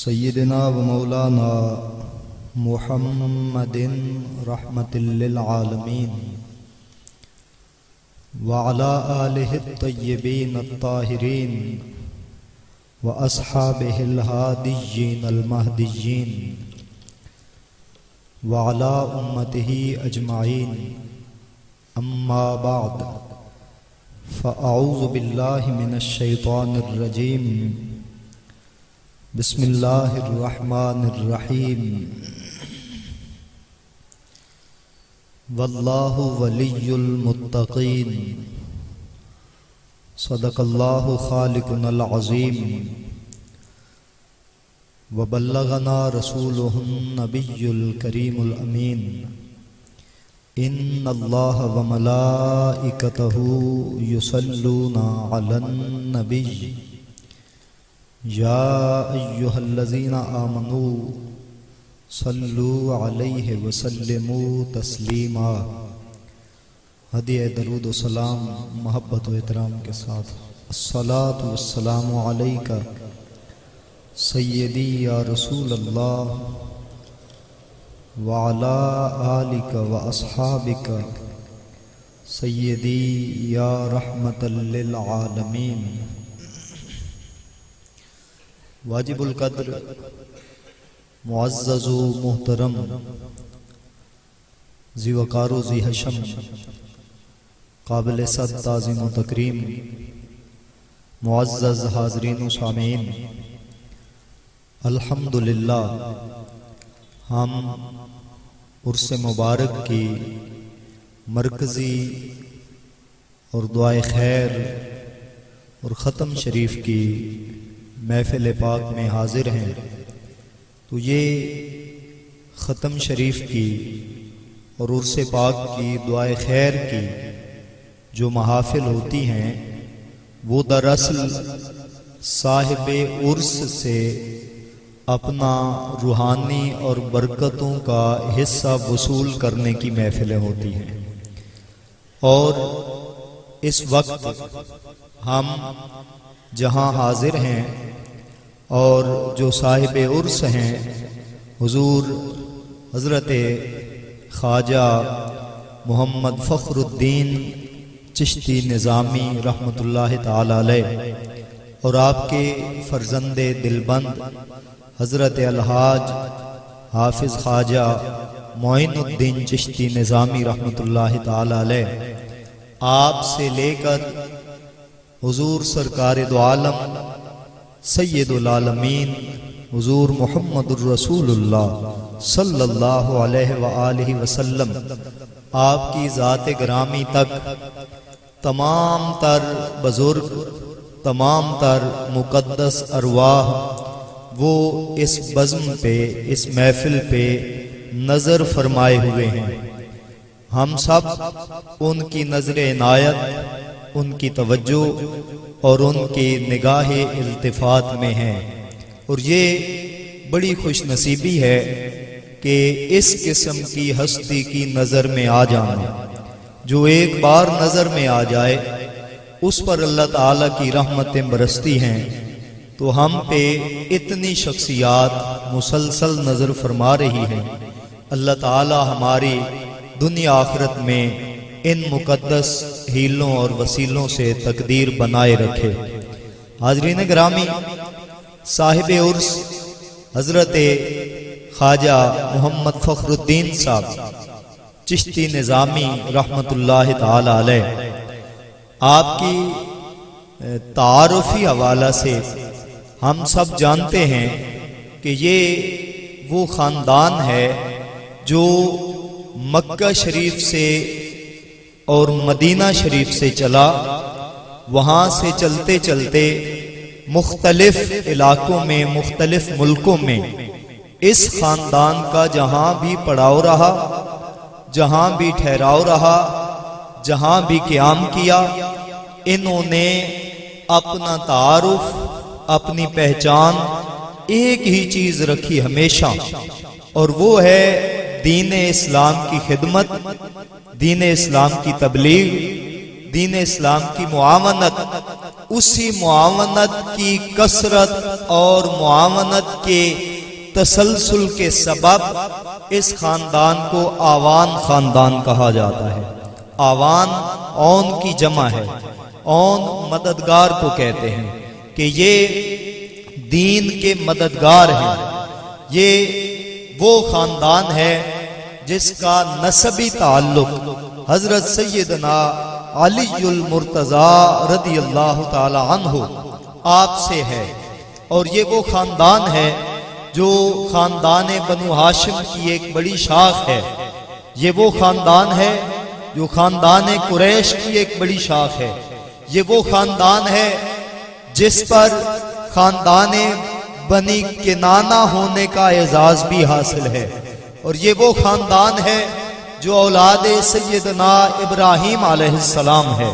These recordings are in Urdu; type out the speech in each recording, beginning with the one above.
سیدنا و مولانا محمد رحمت للعالمین وعلى آلہ الطیبین الطاہرین واصحابہ الہادیین المہدیین وعلى امتہ اجمعین اما بعد فاعوذ باللہ من الشیطان الرجیم بسم اللہ الرحمن الرحیم واللہ ولی المتقین صدق اللہ خالقنا العظیم وبلغنا رسولہ النبی الکریم الامین ان اللہ وملائکتہ یصلون علی النبی یا ایہا الذین آمنوا صلوا علیہ وسلموا تسلیما۔ ہدیہ درود و سلام محبت و احترام کے ساتھ الصلاۃ والسلام علیکہ سیدی یا رسول اللہ وعلی آلک و اصحابک سیدی یا رحمت للعالمین۔ واجب القدر معزز و محترم ذی وقار و ذی حشم قابل صد تعظیم و تکریم معزز حاضرین و سامعین، الحمدللہ ہم عرس مبارک کی مرکزی اور دعائے خیر اور ختم شریف کی محفل پاک میں حاضر ہیں، تو یہ ختم شریف کی اور عرس پاک کی دعائے خیر کی جو محافل ہوتی ہیں وہ دراصل صاحب عرس سے اپنا روحانی اور برکتوں کا حصہ وصول کرنے کی محفلیں ہوتی ہیں، اور اس وقت ہم جہاں حاضر ہیں اور جو صاحب عرس ہیں حضور حضرت خواجہ محمد فخر الدین چشتی نظامی رحمۃ اللہ تعالی علیہ اور آپ کے فرزند دلبند حضرت الحاج حافظ خواجہ معین الدین چشتی نظامی رحمۃ اللہ تعالی علیہ آپ سے لے کر حضور سرکار دو عالم سید العالمین حضور محمد الرسول اللہ صلی اللہ علیہ وآلہ وسلم آپ کی ذات گرامی تک تمام تر بزرگ تمام تر مقدس ارواح وہ اس بزم پہ اس محفل پہ نظر فرمائے ہوئے ہیں، ہم سب ان کی نظر عنایت ان کی توجہ اور ان کی نگاہ التفات میں ہیں، اور یہ بڑی خوش نصیبی ہے کہ اس قسم کی ہستی کی نظر میں آ جانا، جو ایک بار نظر میں آ جائے اس پر اللہ تعالیٰ کی رحمتیں برستی ہیں، تو ہم پہ اتنی شخصیات مسلسل نظر فرما رہی ہیں۔ اللہ تعالیٰ ہماری دنیا آخرت میں ان مقدس ہیلوں اور وسیلوں سے تقدیر بنائے رکھے۔ حاضرین گرامی، صاحب عرس حضرت خواجہ محمد فخر الدین صاحب چشتی نظامی رحمۃ اللہ تعالی علیہ، آپ کی تعارفی حوالہ سے ہم سب جانتے ہیں کہ یہ وہ خاندان ہے جو مکہ شریف سے اور مدینہ شریف سے چلا، وہاں سے چلتے چلتے مختلف علاقوں میں مختلف ملکوں میں اس خاندان کا جہاں بھی پڑاؤ رہا، جہاں بھی ٹھہراؤ رہا، جہاں بھی قیام کیا، انہوں نے اپنا تعارف اپنی پہچان ایک ہی چیز رکھی ہمیشہ، اور وہ ہے دین اسلام کی خدمت، دین اسلام کی تبلیغ، دین اسلام کی معاونت، اسی معاونت کی کثرت اور معاونت کے تسلسل کے سبب اس خاندان کو آوان خاندان کہا جاتا ہے۔ آوان اون کی جمع ہے، اون مددگار کو کہتے ہیں کہ یہ دین کے مددگار ہیں۔ یہ وہ خاندان ہے جس کا نسبی تعلق حضرت سیدنا علی المرتضی رضی اللہ تعالی عنہ آپ سے ہے، اور یہ وہ خاندان ہے جو خاندان بنو ہاشم کی ایک بڑی شاخ ہے۔ یہ وہ خاندان ہے جو خاندان قریش کی ایک بڑی شاخ ہے۔ یہ وہ خاندان ہے جس پر خاندان بنی کنانہ ہونے کا اعزاز بھی حاصل ہے، اور یہ وہ خاندان ہے جو اولاد سیدنا ابراہیم علیہ السلام ہے،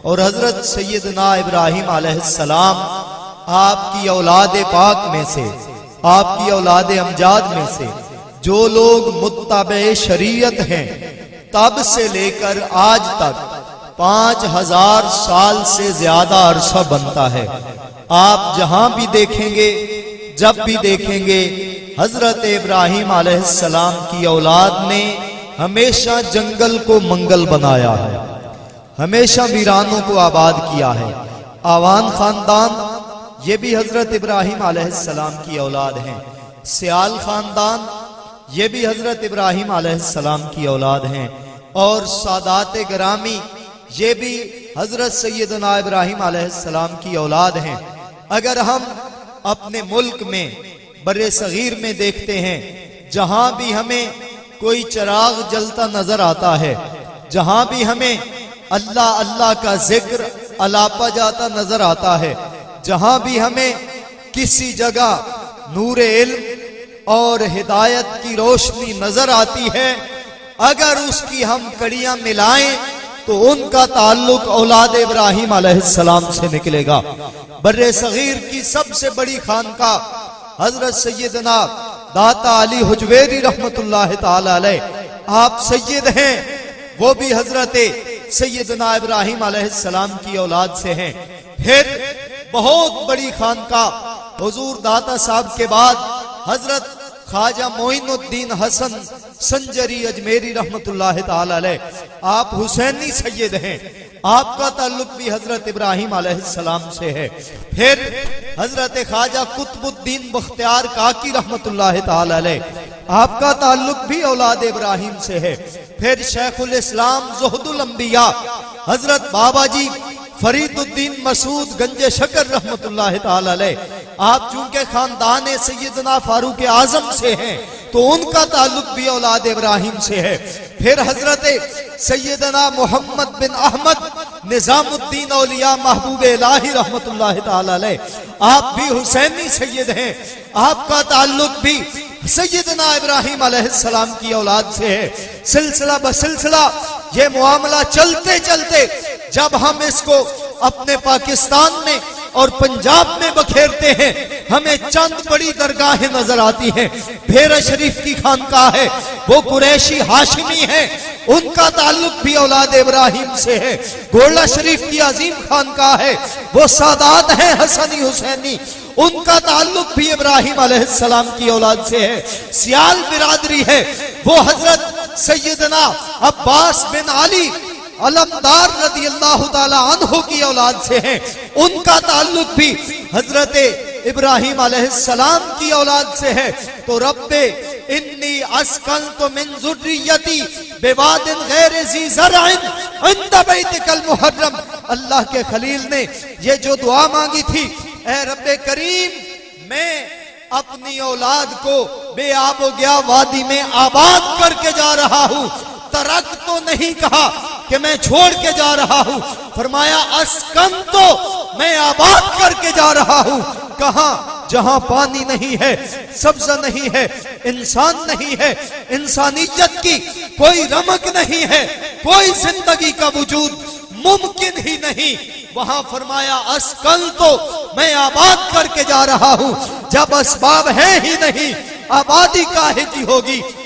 اور حضرت سیدنا ابراہیم علیہ السلام آپ کی اولاد پاک میں سے، آپ کی اولاد امجاد میں سے جو لوگ متبع شریعت ہیں، تب سے لے کر آج تک 5000 سال سے زیادہ عرصہ بنتا ہے۔ آپ جہاں بھی دیکھیں گے، جب بھی دیکھیں گے، حضرت ابراہیم علیہ السلام کی اولاد نے ہمیشہ جنگل کو منگل بنایا ہے، ہمیشہ ویرانوں کو آباد کیا ہے۔ آوان خاندان یہ بھی حضرت ابراہیم علیہ السلام کی اولاد ہیں۔ سیال خاندان یہ بھی حضرت ابراہیم علیہ السلام کی اولاد ہیں، اور سادات گرامی یہ بھی حضرت سیدنا ابراہیم علیہ السلام کی اولاد ہیں۔ اگر ہم اپنے ملک میں بر صغیر میں دیکھتے ہیں، جہاں بھی ہمیں کوئی چراغ جلتا نظر آتا ہے، جہاں بھی ہمیں اللہ اللہ کا ذکر الاپا جاتا نظر آتا ہے، جہاں بھی ہمیں کسی جگہ نور علم اور ہدایت کی روشنی نظر آتی ہے، اگر اس کی ہم کڑیاں ملائیں تو ان کا تعلق اولاد ابراہیم علیہ السلام سے نکلے گا۔ بر صغیر کی سب سے بڑی خانقاہ حضرت سیدنا داتا علی حجویری رحمت اللہ تعالی علیہ، آپ سید ہیں، وہ بھی حضرت سیدنا ابراہیم علیہ السلام کی اولاد سے ہیں۔ پھر بہت بڑی خانقاہ حضور داتا صاحب کے بعد حضرت خواجہ معین الدین حسن سنجری اجمیری رحمت اللہ تعالی علیہ، آپ حسینی سید ہیں، آپ کا تعلق بھی حضرت ابراہیم علیہ السلام سے ہے۔ پھر حضرت خواجہ قطب الدین بختیار کاکی رحمت اللہ تعالی علیہ، آپ کا تعلق بھی اولاد ابراہیم سے ہے۔ پھر شیخ الاسلام زہد الانبیاء حضرت بابا جی فرید الدین مسعود گنج شکر رحمت اللہ تعالی علیہ، آپ چونکہ خاندان سیدنا فاروق اعظم سے ہیں تو ان کا تعلق بھی اولاد ابراہیم سے ہے۔ پھر حضرت سیدنا محمد بن احمد نظام الدین اولیاء محبوب الہی رحمت اللہ تعالی علیہ، آپ بھی حسینی سید ہیں، آپ کا تعلق بھی سیدنا ابراہیم علیہ السلام کی اولاد سے ہے۔ سلسلہ بسلسلہ یہ معاملہ چلتے چلتے جب ہم اس کو اپنے پاکستان میں اور پنجاب میں بکھیرتے ہیں، ہمیں چند بڑی درگاہیں نظر آتی ہیں۔ بھیرا شریف کی خانقاہ ہے، وہ قریشی ہاشمی ہے، ان کا تعلق بھی اولاد ابراہیم سے ہے۔ گولڑا شریف کی عظیم خانقاہ ہے، وہ سادات ہیں حسنی حسینی، ان کا تعلق بھی ابراہیم علیہ السلام کی اولاد سے ہے۔ سیال برادری ہے، وہ حضرت سیدنا عباس بن علی علمدار رضی اللہ تعالی عنہ کی اولاد سے ہیں، ان کا تعلق بھی حضرت ابراہیم علیہ السلام کی اولاد سے ہے۔ تو رب انی اسکنت من ذریتی بواد غیر ذی زرع عند بیتک المحرم، اللہ کے خلیل نے یہ جو دعا مانگی تھی، اے رب کریم میں اپنی اولاد کو بے آب و گیا وادی میں آباد کر کے جا رہا ہوں، ترک تو نہیں کہا کہ میں چھوڑ کے جا رہا ہوں، فرمایا اسکن تو میں آباد کر کے جا رہا ہوں۔ کہاں؟ جہاں پانی نہیں ہے، سبزہ نہیں ہے، انسان نہیں ہے، انسانیت کی کوئی رمق نہیں ہے، کوئی زندگی کا وجود ممکن ہی نہیں، وہاں فرمایا اسکن تو میں آباد کر کے جا رہا ہوں۔ جب اسباب ہیں ہی نہیں، آبادی کاہے کی ہوگی؟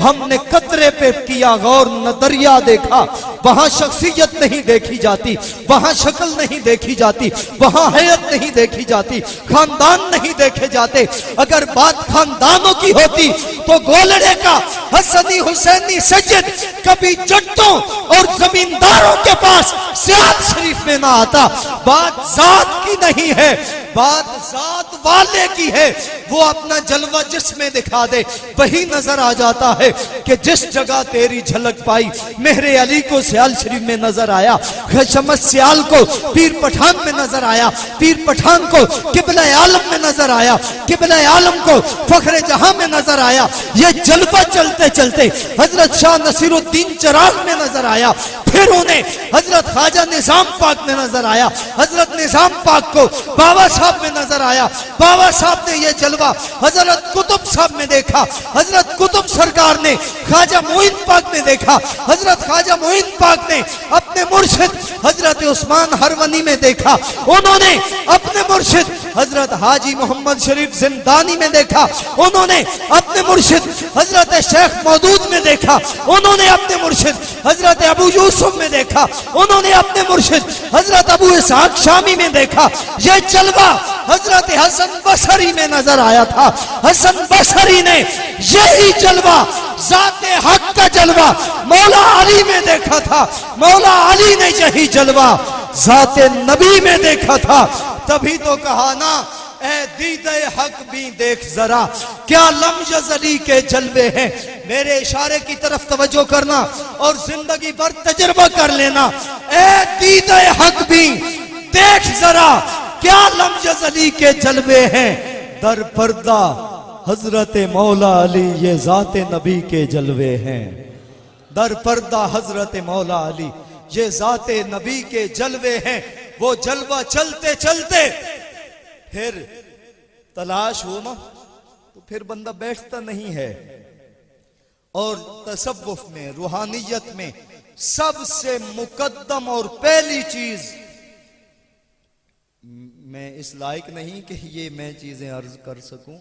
ہم نے قطرے پہ کیا غور نہ دریا دیکھا. وہاں شخصیت نہیں دیکھی جاتی, وہاں شکل نہیں دیکھی جاتی, وہاں حیت نہیں دیکھی جاتی, خاندان نہیں دیکھے جاتے. اگر بات خاندانوں کی ہوتی تو گولڑے کا حسنی حسینی سجد کبھی جٹوں اور زمینداروں کے پاس سیال شریف میں نہ آتا. بات ذات کی نہیں ہے, بات ذات والے کی ہے. وہ اپنا جلوہ جس میں دکھا دے وہی نظر آ جاتا ہے کہ جس جگہ تیری جھلک پائی. مہر علی کو سیال شریف میں نظر آیا, شمس سیال کو پیر پٹھان میں نظر آیا, پیر پٹھان کو قبلہ عالم میں نظر آیا, قبلہ عالم کو فخر جہاں میں نظر آیا. یہ جلوہ چلتے چلتے حضرت شاہ نصیر الدین چراغ میں نظر آیا, پھر انہیں حضرت خواجہ نظام پاک میں نظر آیا, حضرت نظام پاک کو بابا صاحب میں نظر آیا, بابا صاحب نے یہ جلوہ حضرت قطب صاحب میں دیکھا, حضرت قطب سرکار نے خواجہ معین پاک میں دیکھا, حضرت خواجہ معین پاک نے اپنے مرشد حضرت عثمان ہرونی میں دیکھا, انہوں نے اپنے مرشد حضرت حاجی محمد شریف زندانی میں دیکھا, انہوں نے اپنے مرشد حضرت شیخ مودود میں دیکھا, انہوں نے اپنے مرشد حضرت ابو یوسف میں دیکھا, انہوں نے اپنے مرشد حضرت ابو اسحاق شامی میں دیکھا. یہ جلوہ حضرت حسن بصری میں نظر آیا تھا. حسن بصری نے یہی جلوہ ذات حق کا جلوہ مولا علی میں دیکھا تھا, مولا علی نے یہی جلوہ ذات نبی میں دیکھا تھا. تبھی تو کہا نا اے دیدہ حق بھی دیکھ ذرا کیا لم یزلی کے جلوے ہیں. میرے اشارے کی طرف توجہ کرنا اور زندگی بھر تجربہ کر لینا. اے دیدہ حق بھی دیکھ ذرا کیا لم یزلی کے جلوے ہیں. در پردہ حضرت مولا علی یہ ذات نبی کے جلوے ہیں. در پردہ حضرت مولا علی یہ ذات نبی کے جلوے ہیں. وہ جلوہ چلتے چلتے پھر تلاش ہو نا تو پھر بندہ بیٹھتا نہیں ہے. اور تصوف میں روحانیت میں سب سے مقدم اور پہلی چیز, میں اس لائق نہیں کہ یہ میں چیزیں عرض کر سکوں,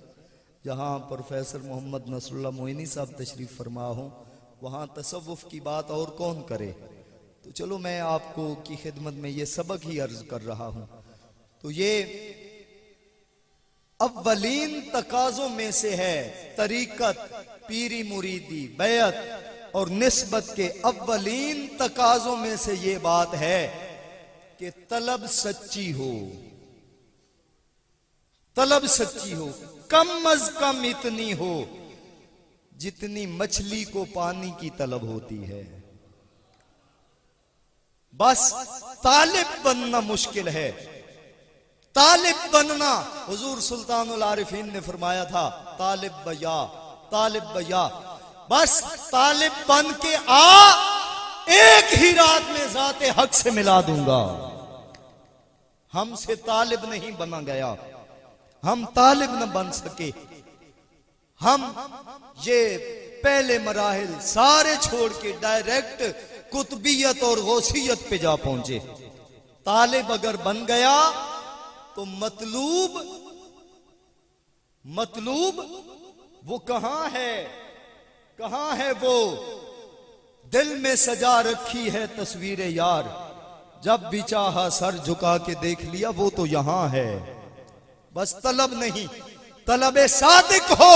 جہاں پروفیسر محمد نصر اللہ معینی صاحب تشریف فرما ہوں وہاں تصوف کی بات اور کون کرے. تو چلو میں آپ کو کی خدمت میں یہ سبق ہی عرض کر رہا ہوں. تو یہ اولین تقاضوں میں سے ہے طریقت, پیری مریدی, بیعت اور نسبت کے اولین تقاضوں میں سے یہ بات ہے کہ طلب سچی ہو. طلب سچی ہو, کم از کم اتنی ہو جتنی مچھلی کو پانی کی طلب ہوتی ہے. بس طالب بننا مشکل ہے. طالب بننا, حضور سلطان العارفین نے فرمایا تھا طالب بیا, طالب بیا. بس طالب بن کے آ, ایک ہی رات میں ذات حق سے ملا دوں گا. ہم سے طالب نہیں بنا گیا, ہم طالب نہ بن سکے. ہم یہ پہلے مراحل سارے چھوڑ کے ڈائریکٹ قطبیت اور غوثیت پہ جا پہنچے. طالب اگر بن گیا تو مطلوب وہ کہاں ہے, کہاں ہے وہ دل میں سجا رکھی ہے تصویر یار, جب بھی چاہا سر جھکا کے دیکھ لیا وہ تو یہاں ہے. بس طلب نہیں, طلب صادق ہو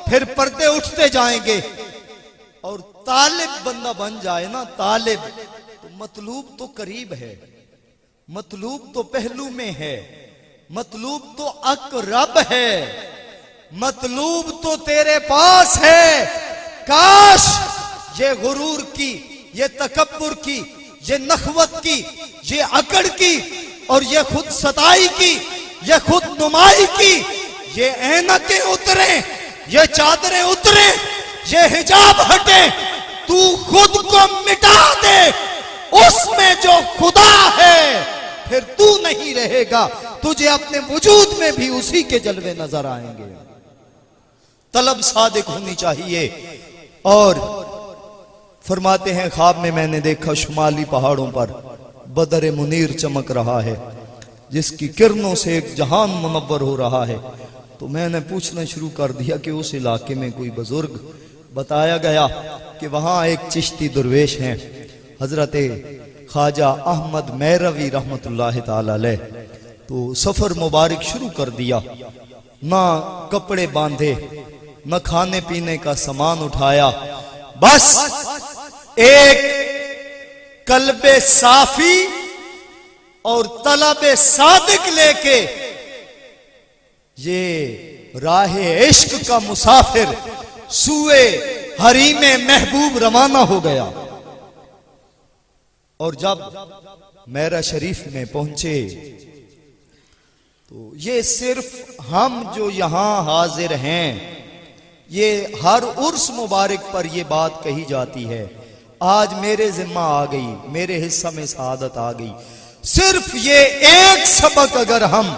پھر پردے اٹھتے جائیں گے. اور طالب بندہ بن جائے نا, طالب تو مطلوب تو قریب ہے, مطلوب تو پہلو میں ہے, مطلوب تو اقرب ہے, مطلوب تو تیرے پاس ہے. کاش یہ غرور کی, یہ تکبر کی, یہ نخوت کی, یہ اکڑ کی اور یہ خود ستائی کی, یہ خود نمائی کی, یہ اینکیں اتریں, یہ چادریں اتریں, یہ حجاب ہٹے, تو خود کو مٹا دے, اس میں جو خدا ہے پھر تو نہیں رہے گا, تجھے اپنے وجود میں بھی اسی کے جلوے نظر آئیں گے. طلب صادق ہونی چاہیے. اور فرماتے ہیں خواب میں میں نے دیکھا شمالی پہاڑوں پر بدر منیر چمک رہا ہے جس کی کرنوں سے ایک جہان منور ہو رہا ہے. تو میں نے پوچھنا شروع کر دیا کہ اس علاقے میں کوئی بزرگ بتایا گیا کہ وہاں ایک چشتی درویش ہیں حضرت خواجہ احمد میروی رحمت اللہ تعالی علیہ. تو سفر مبارک شروع کر دیا. نہ کپڑے باندھے، نہ کھانے پینے کا سامان اٹھایا، بس ایک قلب صافی اور طلب صادق لے کے یہ راہ عشق کا مسافر سوئے حریم محبوب روانہ ہو گیا. اور جب میرا شریف میں پہنچے تو یہ صرف ہم جو یہاں حاضر ہیں، یہ ہر عرس مبارک پر یہ بات کہی جاتی ہے. آج میرے ذمہ آ گئی، میرے حصہ میں سعادت آ گئی. صرف یہ ایک سبق اگر ہم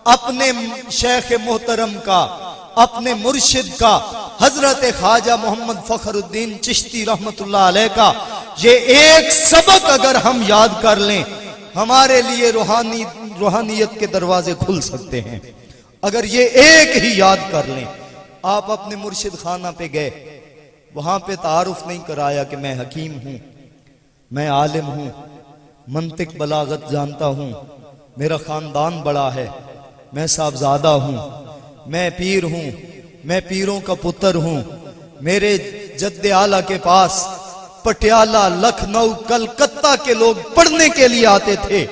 اپنے شیخ محترم کا، اپنے مرشد کا، حضرت خواجہ محمد فخر الدین چشتی رحمت اللہ علیہ کا یہ ایک سبق اگر ہم یاد کر لیں، ہمارے لیے روحانیت کے دروازے کھل سکتے ہیں. اگر یہ ایک ہی یاد کر لیں. آپ اپنے مرشد خانہ پہ گئے، وہاں پہ تعارف نہیں کرایا کہ میں حکیم ہوں، میں عالم ہوں، منطق بلاغت جانتا ہوں، میرا خاندان بڑا ہے، میں صاحبزادہ ہوں، میں پیر ہوں، میں پیروں کا پتر ہوں، میرے جد اعلیٰ کے پاس پٹیالہ، لکھنؤ، کلکتہ کے لوگ پڑھنے کے لیے آتے تھے.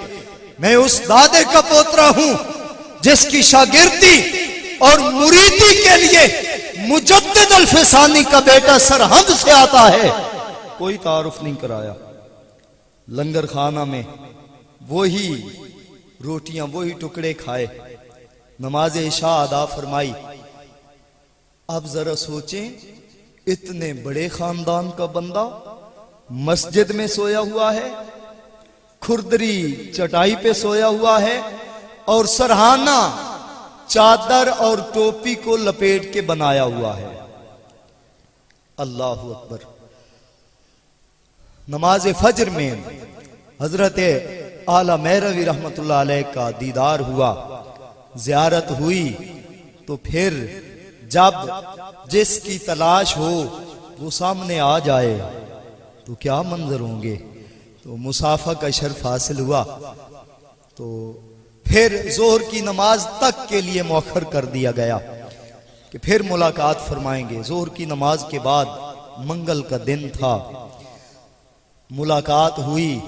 میں اس دادے کا پوترا ہوں جس کی شاگردی اور مریدی کے لیے مجدد الفسانی کا بیٹا سرحد سے آتا ہے. کوئی تعارف نہیں کرایا. لنگر خانہ میں وہی روٹیاں، وہی ٹکڑے کھائے، نماز عشاء ادا فرمائی. اب ذرا سوچیں، اتنے بڑے خاندان کا بندہ مسجد میں سویا ہوا ہے، کھردری چٹائی پہ سویا ہوا ہے، اور سرہانہ چادر اور ٹوپی کو لپیٹ کے بنایا ہوا ہے. اللہ اکبر. نماز فجر میں حضرت اعلیٰ میروی رحمت اللہ علیہ کا دیدار ہوا، زیارت ہوئی. تو پھر جب جس کی تلاش ہو وہ سامنے آ جائے تو کیا منظر ہوں گے. تو مصافحہ کا شرف حاصل ہوا. تو پھر ظہر کی نماز تک کے لیے مؤخر کر دیا گیا کہ پھر ملاقات فرمائیں گے. ظہر کی نماز کے بعد منگل کا دن تھا، ملاقات ہوئی.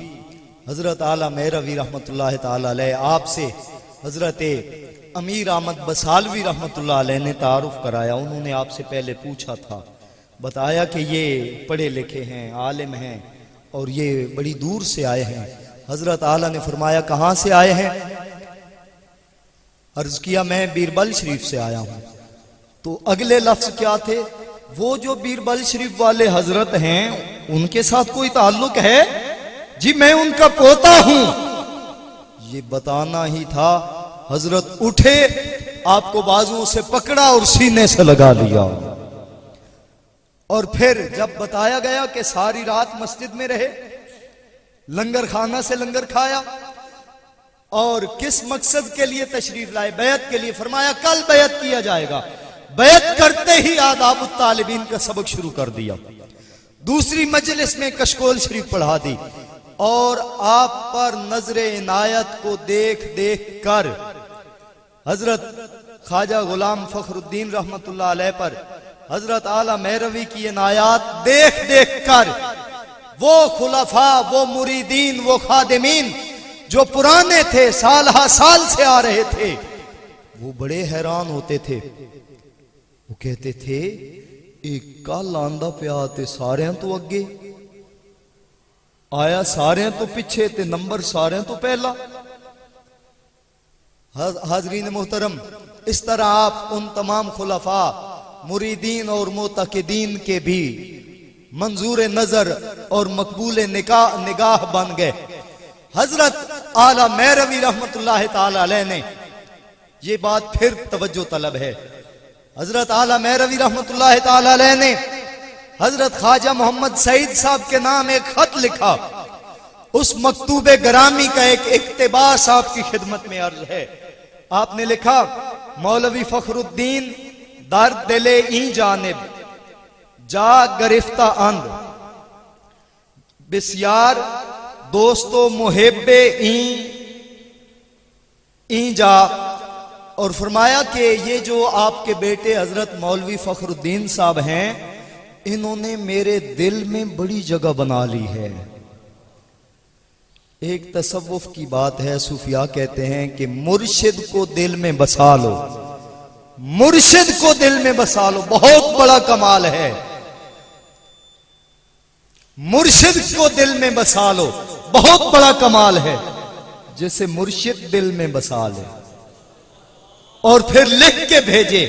حضرت اعلیٰ میروی رحمت اللہ تعالی علیہ آپ سے حضرت امیر احمد بسالوی رحمت اللہ علیہ نے تعارف کرایا. انہوں نے آپ سے پہلے پوچھا تھا، بتایا کہ یہ پڑھے لکھے ہیں، عالم ہیں، اور یہ بڑی دور سے آئے ہیں. حضرت اعلیٰ نے فرمایا کہاں سے آئے ہیں؟ عرض کیا میں بیربل شریف سے آیا ہوں. تو اگلے لفظ کیا تھے؟ وہ جو بیربل شریف والے حضرت ہیں ان کے ساتھ کوئی تعلق ہے؟ جی میں ان کا پوتا ہوں. یہ بتانا ہی تھا. حضرت اٹھے، آپ کو بازوؤں سے پکڑا اور سینے سے لگا لیا. اور پھر جب بتایا گیا کہ ساری رات مسجد میں رہے، لنگر خانہ سے لنگر کھایا، اور کس مقصد کے لیے تشریف لائے؟ بیعت کے لیے. فرمایا کل بیعت کیا جائے گا. بیعت کرتے ہی آداب الطالبین کا سبق شروع کر دیا. دوسری مجلس میں کشکول شریف پڑھا دی، اور آپ پر نظر عنایت کو دیکھ دیکھ کر حضرت خواجہ غلام فخر الدین رحمت اللہ علیہ پر حضرت اعلیٰ میروی کی عنایات دیکھ دیکھ کر وہ خلفاء، وہ مریدین، وہ خادمین جو پرانے تھے، سال ہا سال سے آ رہے تھے، وہ بڑے حیران ہوتے تھے. وہ کہتے تھے ایک کا لاندہ پہ آتے سارے ہیں تو اگے آیا، سارے ہیں تو پیچھے تے، نمبر سارے ہیں تو پہلا. حاضرین محترم، اس طرح آپ ان تمام خلفاء، مریدین اور معتقدین کے بھی منظور نظر اور مقبول نگاہ بن گئے. حضرت اعلیٰ میروی رحمت اللہ تعالی علیہ نے، یہ بات پھر توجہ طلب ہے، حضرت اعلیٰ میروی رحمت اللہ تعالی علیہ نے حضرت خواجہ محمد سعید صاحب کے نام ایک خط لکھا. اس مکتوب گرامی کا ایک اقتباس آپ کی خدمت میں عرض ہے. آپ نے لکھا، مولوی فخر الدین در دل این جانب جا گرفتہ اند بسیار دوستو محب این جا. اور فرمایا کہ یہ جو آپ کے بیٹے حضرت مولوی فخر الدین صاحب ہیں، انہوں نے میرے دل میں بڑی جگہ بنا لی ہے. ایک تصوف کی بات ہے، صوفیاء کہتے ہیں کہ مرشد کو دل میں بسا لو، مرشد کو دل میں بسا لو، بہت بڑا کمال ہے. مرشد کو دل میں بسا لو، بہت بڑا کمال ہے. جسے مرشد دل میں بسا لے اور پھر لکھ کے بھیجے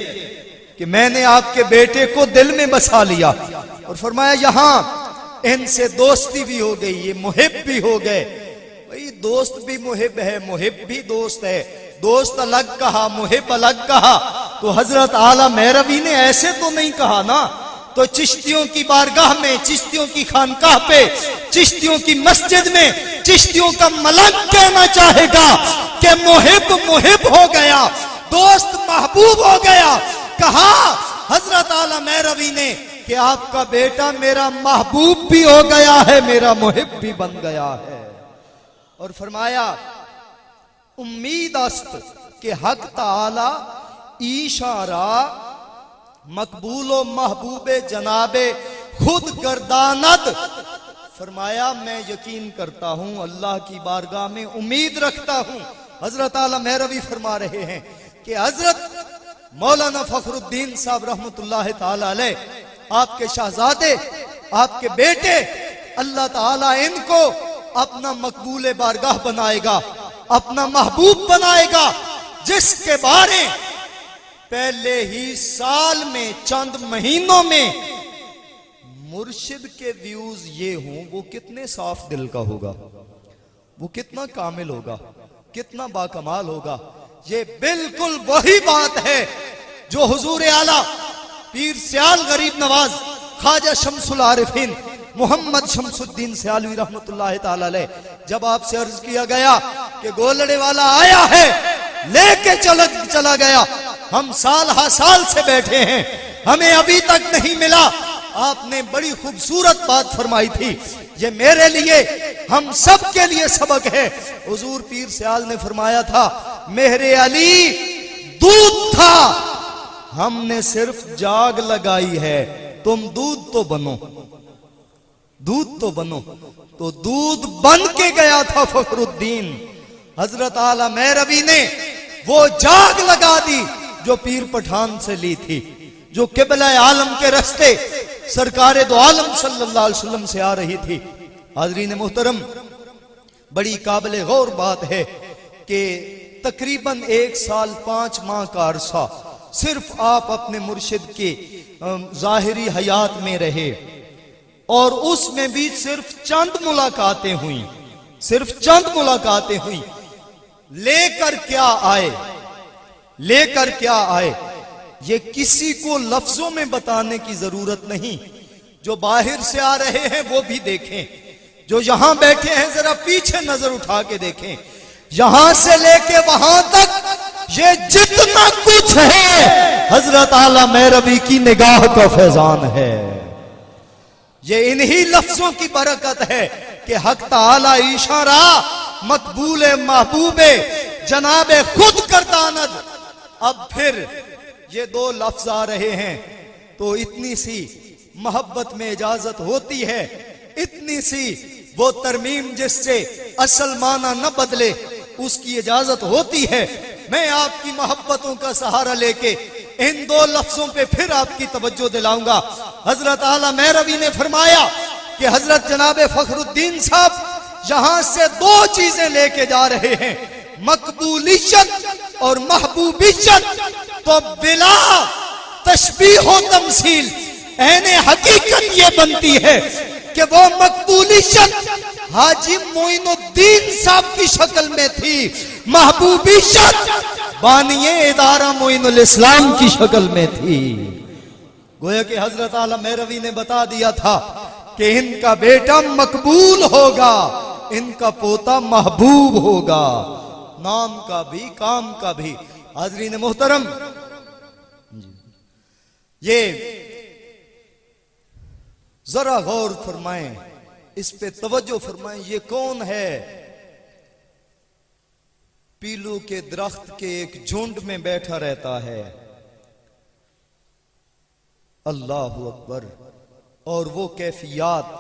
کہ میں نے آپ کے بیٹے کو دل میں بسا لیا. اور فرمایا یہاں ان سے دوستی بھی ہو گئی، یہ محب بھی ہو گئے. بھئی دوست بھی محب ہے، محب بھی دوست ہے. دوست الگ کہا، محب الگ کہا، تو حضرت اعلیٰ مہروی نے ایسے تو نہیں کہا نا. تو چشتیوں کی بارگاہ میں، چشتیوں کی خانقاہ پہ، چشتیوں کی مسجد میں چشتیوں کا ملک کہنا چاہے گا کہ محب محب ہو گیا، دوست محبوب ہو گیا. کہا حضرت اعلیٰ مہروی نے کہ آپ کا بیٹا میرا محبوب بھی ہو گیا ہے، میرا محب بھی بن گیا ہے. اور فرمایا امید است کہ حق تعالی ایشارہ مقبول و محبوب جناب خود گرداند. فرمایا میں یقین کرتا ہوں، اللہ کی بارگاہ میں امید رکھتا ہوں. حضرت اعلیٰ مہروی فرما رہے ہیں کہ حضرت مولانا فخر الدین صاحب رحمت اللہ تعالی علیہ، آپ کے شہزادے، آپ کے بیٹے، اللہ تعالیٰ ان کو اپنا مقبول بارگاہ بنائے گا، اپنا محبوب بنائے گا، جس کے بارے پہلے ہی سال میں، چند مہینوں میں مرشد کے ویوز یہ ہوں. وہ کتنے صاف دل کا ہوگا، وہ کتنا کامل ہوگا، کتنا باکمال ہوگا. یہ بالکل وہی بات ہے جو حضور اعلیٰ پیر سیال غریب نواز خواجہ شمس العارفین محمد شمس الدین سیالوی رحمت اللہ تعالی علیہ، جب آپ سے عرض کیا گیا کہ گولڑے والا آیا ہے، لے کے چلا گیا، ہم سال ہا سال سے بیٹھے ہیں، ہمیں ابھی تک نہیں ملا. آپ نے بڑی خوبصورت بات فرمائی تھی، یہ میرے لیے، ہم سب کے لیے سبق ہے. حضور پیر سیال نے فرمایا تھا مہر علی دودھ تھا، ہم نے صرف جاگ لگائی ہے، تم دودھ تو بنو، دودھ تو بنو. تو دودھ بن کے گیا تھا فخر الدین. حضرت اعلیٰ مہروی نے وہ جاگ لگا دی جو پیر پٹھان سے لی تھی، جو قبلہ عالم کے رستے سرکار دو عالم صلی اللہ علیہ وسلم سے آ رہی تھی. حاضرین محترم، بڑی قابل غور بات ہے کہ تقریباً 1 سال 5 ماہ کا عرصہ صرف آپ اپنے مرشد کی ظاہری حیات میں رہے، اور اس میں بھی صرف چند ملاقاتیں ہوئیں، صرف چند ملاقاتیں ہوئیں. لے کر کیا آئے، لے کر کیا آئے، یہ کسی کو لفظوں میں بتانے کی ضرورت نہیں. جو باہر سے آ رہے ہیں وہ بھی دیکھیں، جو یہاں بیٹھے ہیں ذرا پیچھے نظر اٹھا کے دیکھیں. یہاں سے لے کے وہاں تک یہ جتنا کچھ ہے حضرت اعلیٰ مہروی کی نگاہ کا فیضان ہے. یہ انہی لفظوں کی برکت ہے کہ حق تعالی اشارہ مقبول محبوب جناب خود گرداند. اب پھر یہ 2 لفظ آ رہے ہیں تو اتنی سی محبت میں اجازت ہوتی ہے، اتنی سی وہ ترمیم جس سے اصل معنی نہ بدلے اس کی اجازت ہوتی ہے. میں آپ کی محبتوں کا سہارا لے کے ان 2 لفظوں پہ پھر آپ کی توجہ دلاؤں گا. حضرت اعلیٰ مہروی نے فرمایا کہ حضرت جناب فخر الدین صاحب یہاں سے 2 چیزیں لے کے جا رہے ہیں، مقبولیت اور محبوبیت. تو بلا تشبیہ و تمثیل عین حقیقت یہ بنتی ہے کہ وہ مقبولیت حاجی معین الدین صاحب کی شکل میں تھی، محبوبیت بانی ادارہ معین الاسلام کی شکل میں تھی. گویا کہ حضرت اعلیٰ مہروی نے بتا دیا تھا کہ ان کا بیٹا مقبول ہوگا، ان کا پوتا محبوب ہوگا، نام کا بھی کام کا بھی. حاضرین محترم، یہ ذرا غور فرمائیں، اس پہ توجہ فرمائیں، یہ کون ہے؟ پیلو کے درخت کے ایک جھنڈ میں بیٹھا رہتا ہے۔ اللہ اکبر۔ اور وہ کیفیات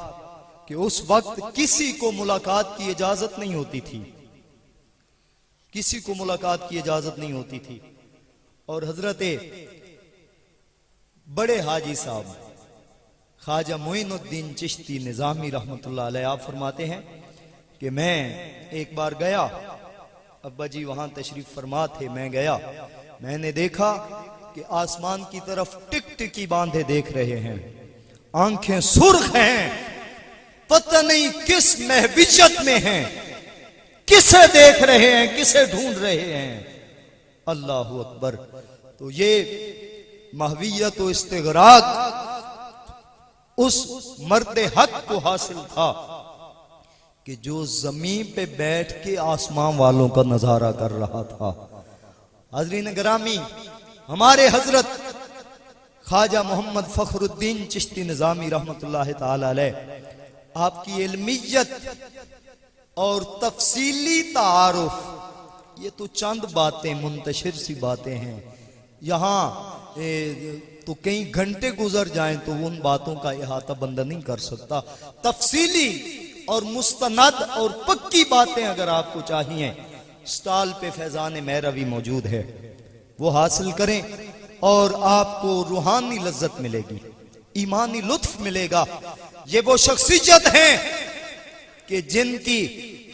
کہ اس وقت کسی کو ملاقات کی اجازت نہیں ہوتی تھی، کسی کو ملاقات کی اجازت نہیں ہوتی تھی۔ اور حضرت بڑے حاجی صاحب خواجہ معین الدین چشتی نظامی رحمت اللہ علیہ آپ فرماتے ہیں کہ میں ایک بار گیا، ابا جی وہاں تشریف فرما تھے، میں گیا، میں نے دیکھا کہ آسمان کی طرف ٹک ٹکی باندھے دیکھ رہے ہیں، آنکھیں سرخ ہیں، پتہ نہیں کس مہویت میں ہیں، کسے دیکھ رہے ہیں، کسے ڈھونڈ رہے ہیں۔ اللہ اکبر۔ تو یہ مہویت و استغراق اس مرد حق کو حاصل تھا کہ جو زمین پہ بیٹھ کے آسمان والوں کا نظارہ کر رہا تھا۔ حضرین گرامی، ہمارے حضرت خواجہ محمد فخر الدین چشتی نظامی رحمت اللہ تعالی علیہ، آپ کی علمیت اور تفصیلی تعارف، یہ تو چند باتیں منتشر سی باتیں ہیں، یہاں تو کئی گھنٹے گزر جائیں تو ان باتوں کا احاطہ بندہ نہیں کر سکتا۔ تفصیلی اور مستند اور پکی باتیں اگر آپ کو چاہیے، سٹال پہ فیضان مہروی موجود ہے، وہ حاصل کریں اور آپ کو روحانی لذت ملے گی، ایمانی لطف ملے گا۔ یہ وہ شخصیت ہیں کہ جن کی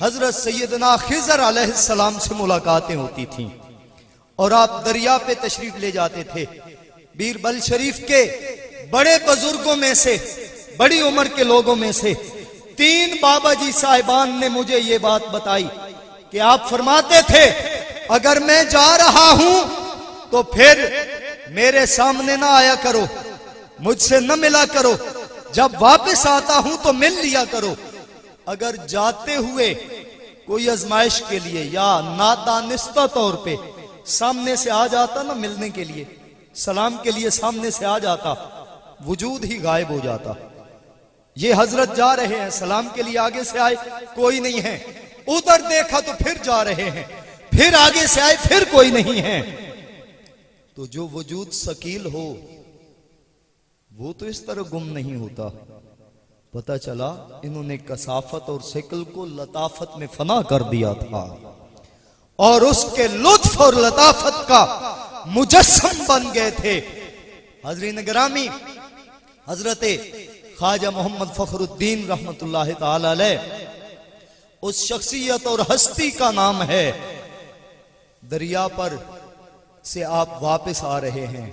حضرت سیدنا خضر علیہ السلام سے ملاقاتیں ہوتی تھیں، اور آپ دریا پہ تشریف لے جاتے تھے۔ بیربل شریف کے بڑے بزرگوں میں سے، بڑی عمر کے لوگوں میں سے 3 بابا جی صاحبان نے مجھے یہ بات بتائی کہ آپ فرماتے تھے اگر میں جا رہا ہوں تو پھر میرے سامنے نہ آیا کرو، مجھ سے نہ ملا کرو، جب واپس آتا ہوں تو مل لیا کرو۔ اگر جاتے ہوئے کوئی آزمائش کے لیے یا نادانستہ طور پہ سامنے سے آ جاتا نا ملنے کے لیے، سلام کے لیے سامنے سے آ جاتا، وجود ہی غائب ہو جاتا۔ یہ حضرت جا رہے ہیں، سلام کے لیے آگے سے آئے، کوئی نہیں ہے، ادھر دیکھا تو پھر جا رہے ہیں، پھر آگے سے آئے، پھر کوئی نہیں ہے۔ تو جو وجود ثقیل ہو وہ تو اس طرح گم نہیں ہوتا۔ پتہ چلا انہوں نے کثافت اور ثقل کو لطافت میں فنا کر دیا تھا، اور اس کے لطف اور لطافت کا مجسم بن گئے تھے۔ حضرین گرامی، حضرت خواجہ محمد فخر الدین رحمت اللہ تعالی علیہ، اس شخصیت اور ہستی کا نام ہے۔ دریا پر سے آپ واپس آ رہے ہیں،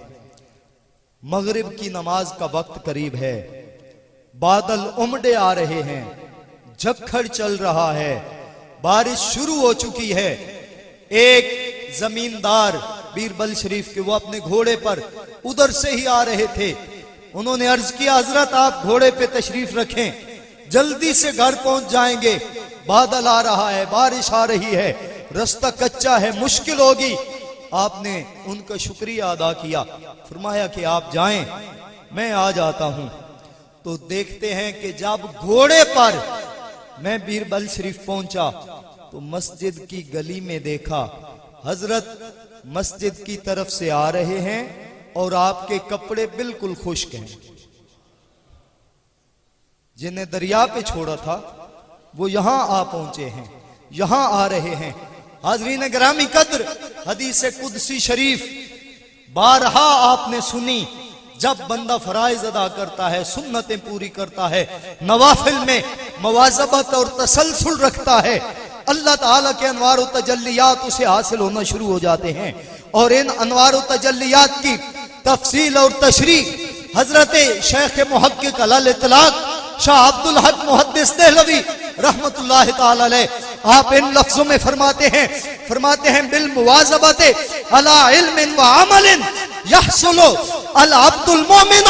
مغرب کی نماز کا وقت قریب ہے، بادل امڑے آ رہے ہیں، جھکڑ چل رہا ہے، بارش شروع ہو چکی ہے۔ ایک زمیندار بیربل شریف کے، وہ اپنے گھوڑے پر ادھر سے ہی آ رہے تھے، انہوں نے عرض کیا حضرت آپ گھوڑے پہ تشریف رکھیں، جلدی سے گھر پہنچ جائیں گے، بادل آ رہا ہے، بارش آ رہی ہے، رستہ کچا ہے، مشکل ہوگی۔ آپ نے ان کا شکریہ ادا کیا، فرمایا کہ آپ جائیں، میں آ جاتا ہوں۔ تو دیکھتے ہیں کہ جب گھوڑے پر میں بیربل شریف پہنچا تو مسجد کی گلی میں دیکھا حضرت مسجد کی طرف سے آ رہے ہیں اور آپ کے کپڑے بالکل خشک ہیں۔ جنہیں دریا پہ چھوڑا تھا وہ یہاں آ پہنچے ہیں، یہاں آ رہے ہیں۔ حاضرین گرامی قدر، حدیث قدسی شریف بارہا آپ نے سنی، جب بندہ فرائض ادا کرتا ہے، سنتیں پوری کرتا ہے، نوافل میں مواظبت اور تسلسل رکھتا ہے، اللہ تعالیٰ کے انوار و تجلیات اسے حاصل ہونا شروع ہو جاتے ہیں۔ اور ان انوار و تجلیات کی تفصیل اور تشریح حضرت شیخ محقق علی اطلاق شاہ عبدالحق محدث دہلوی رحمت اللہ تعالی علیہ، آپ ان لفظوں میں فرماتے ہیں بالمواظبت علی علم و عمل یحصل العبد المؤمن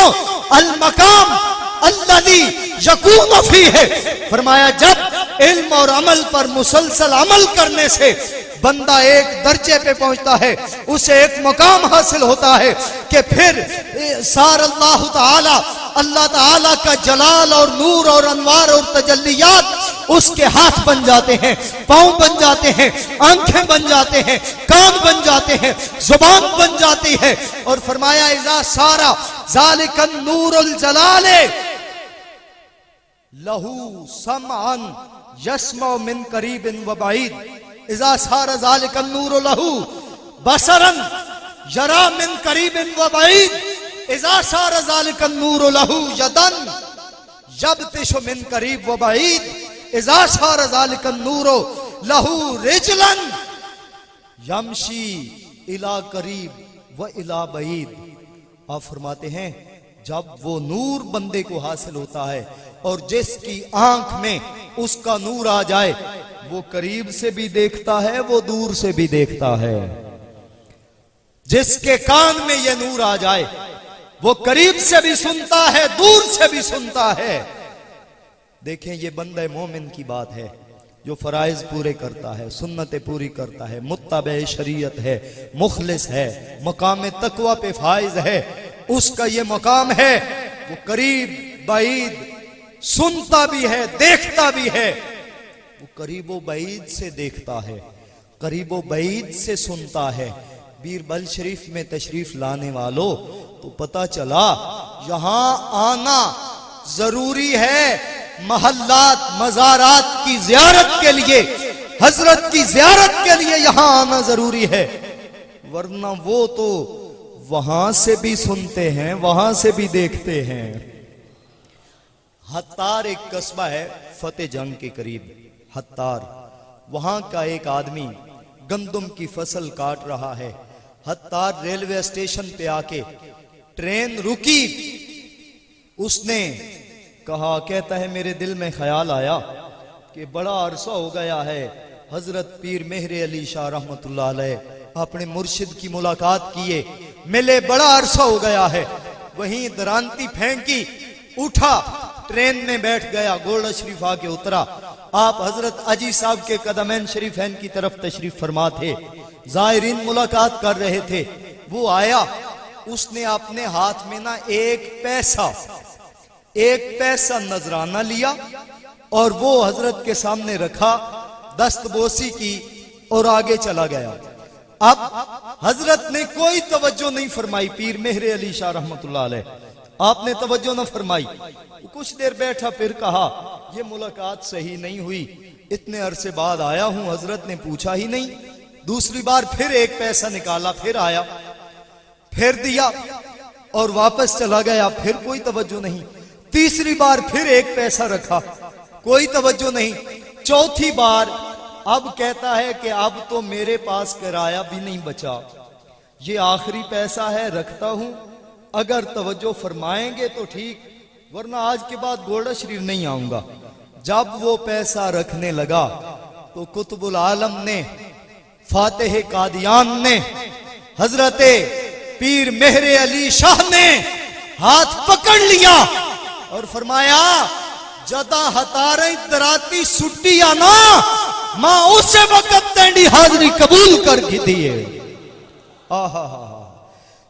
المقام الذي یکون فیہ۔ فرمایا جب علم اور عمل پر مسلسل عمل کرنے سے بندہ ایک درجے پہ پہنچتا ہے، اسے ایک مقام حاصل ہوتا ہے کہ پھر سار اللہ تعالی اللہ تعالیٰ کا جلال اور نور اور انوار اور تجلیات اس کے ہاتھ بن جاتے ہیں، پاؤں بن جاتے ہیں، آنکھیں بن جاتے ہیں، کان بن جاتے ہیں، زبان بن جاتی ہے. اور فرمایا اذا سارا ذالک النور الجلال لہو سمعا یسمع من قریب و بعید، اذا سارا ذالک النور لہو بصرا یرا من قریب و بعید، اذا سارا ذالک النور لہو یدا یبطش من قریب و بعید، اذا سارا ذالک النور لہو رجلا یمشی الی قریب و الی بعید. آپ فرماتے ہیں جب وہ نور بندے کو حاصل ہوتا ہے اور جس کی آنکھ میں اس کا نور آ جائے وہ قریب سے بھی دیکھتا ہے، وہ دور سے بھی دیکھتا ہے. جس کے کان میں یہ نور آ جائے وہ قریب سے بھی سنتا ہے، دور سے بھی سنتا ہے. دیکھیں یہ بندہ مومن کی بات ہے جو فرائض پورے کرتا ہے، سنتیں پوری کرتا ہے، متبع شریعت ہے، مخلص ہے، مقام تقوی پہ فائز ہے. اس کا یہ مقام ہے، وہ قریب بعید سنتا بھی ہے، دیکھتا بھی ہے. وہ قریب و بعید سے دیکھتا ہے، قریب و بعید سے سنتا ہے. بیربل شریف میں تشریف لانے والوں تو پتہ چلا یہاں آنا ضروری ہے. محلات مزارات کی زیارت کے لیے، حضرت کی زیارت کے لیے یہاں آنا ضروری ہے، ورنہ وہ تو وہاں سے بھی سنتے ہیں، وہاں سے بھی دیکھتے ہیں. حتار ایک قصبہ ہے فتح جنگ کے قریب. حتار وہاں کا ایک آدمی گندم کی فصل کاٹ رہا ہے. حتار ریلوے اسٹیشن پہ آ کے ٹرین رکی. اس نے کہا، کہتا ہے میرے دل میں خیال آیا کہ بڑا عرصہ ہو گیا ہے حضرت پیر مہر علی شاہ رحمت اللہ علیہ اپنے مرشد کی ملاقات کیے، ملے بڑا عرصہ ہو گیا ہے. وہیں درانتی پھینکی، اٹھا ٹرین میں بیٹھ گیا، گولڈا شریف آ کے اترا. آپ حضرت اجی صاحب کے قدمین شریفین کی طرف تشریف فرما تھے، زائرین ملاقات کر رہے تھے. وہ آیا، اس نے اپنے ہاتھ میں نا ایک پیسہ نذرانہ لیا اور وہ حضرت کے سامنے رکھا، دست بوسی کی اور آگے چلا گیا. اب حضرت نے کوئی توجہ نہیں فرمائی، پیر مہر علی شاہ رحمت اللہ علیہ آپ نے توجہ نہ فرمائی. کچھ دیر بیٹھا، پھر کہا یہ ملاقات صحیح نہیں ہوئی، اتنے عرصے بعد آیا ہوں، حضرت نے پوچھا ہی نہیں. دوسری بار پھر ایک پیسہ نکالا، پھر آیا، پھر دیا اور واپس چلا گیا، پھر کوئی توجہ نہیں. تیسری بار پھر ایک پیسہ رکھا، کوئی توجہ نہیں. چوتھی بار اب کہتا ہے کہ اب تو میرے پاس کرایہ بھی نہیں بچا، یہ آخری پیسہ ہے، رکھتا ہوں، اگر توجہ فرمائیں گے تو ٹھیک، ورنہ آج کے بعد گولڈا شریف نہیں آؤں گا. جب وہ پیسہ رکھنے لگا تو قطب العالم نے، فاتح قادیان نے، حضرت پیر مہر علی شاہ نے ہاتھ پکڑ لیا اور فرمایا جدا ہتاریں دراتی سٹی آنا ماں اسے وقت تینڈی حاضری قبول کر کی دیئے.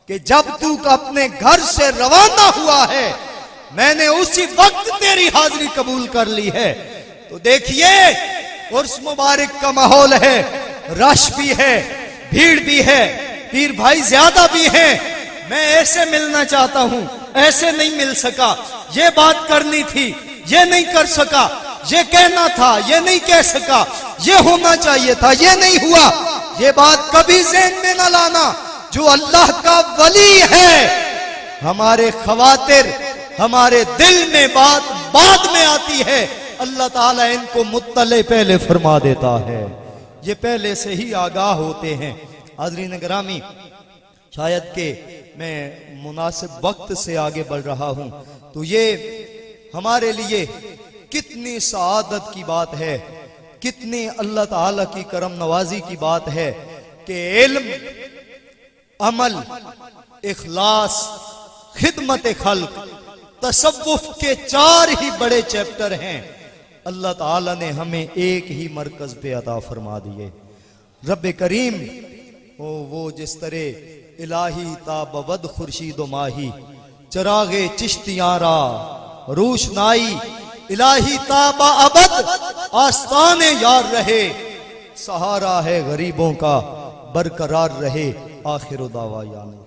کہ جب تو اپنے گھر سے روانہ ہوا ہے میں نے اسی وقت تیری حاضری قبول کر لی ہے. تو دیکھیے عرس مبارک کا ماحول ہے، رش بھی ہے، بھیڑ بھی ہے، پیر بھائی زیادہ بھی ہیں. میں ایسے ملنا چاہتا ہوں، ایسے نہیں مل سکا، یہ بات کرنی تھی، یہ نہیں کر سکا، یہ کہنا تھا، یہ نہیں کہہ سکا، یہ ہونا چاہیے تھا، یہ نہیں ہوا. یہ بات کبھی ذہن میں نہ لانا. جو اللہ کا ولی ہے ہمارے خواطر، ہمارے دل میں بات بعد میں آتی ہے، اللہ تعالیٰ ان کو مطلع پہلے فرما دیتا ہے، یہ پہلے سے ہی آگاہ ہوتے ہیں. حاضرین گرامی، شاید کہ میں مناسب وقت سے آگے بڑھ رہا ہوں تو یہ ہمارے لیے کتنی سعادت کی بات ہے، کتنی اللہ تعالیٰ کی کرم نوازی کی بات ہے کہ علم، عمل، اخلاص، خدمت خلق، تصوف کے 4 ہی بڑے چیپٹر ہیں، اللہ تعالیٰ نے ہمیں ایک ہی مرکز پہ عطا فرما دیے. رب کریم وہ جس طرح الہی تاب ود خورشید و ماہی چراغ چشتیاں را روشنائی الہی تابا ابد آستان یار رہے، سہارا ہے غریبوں کا برقرار رہے، آخر دعویٰ یا نہیں۔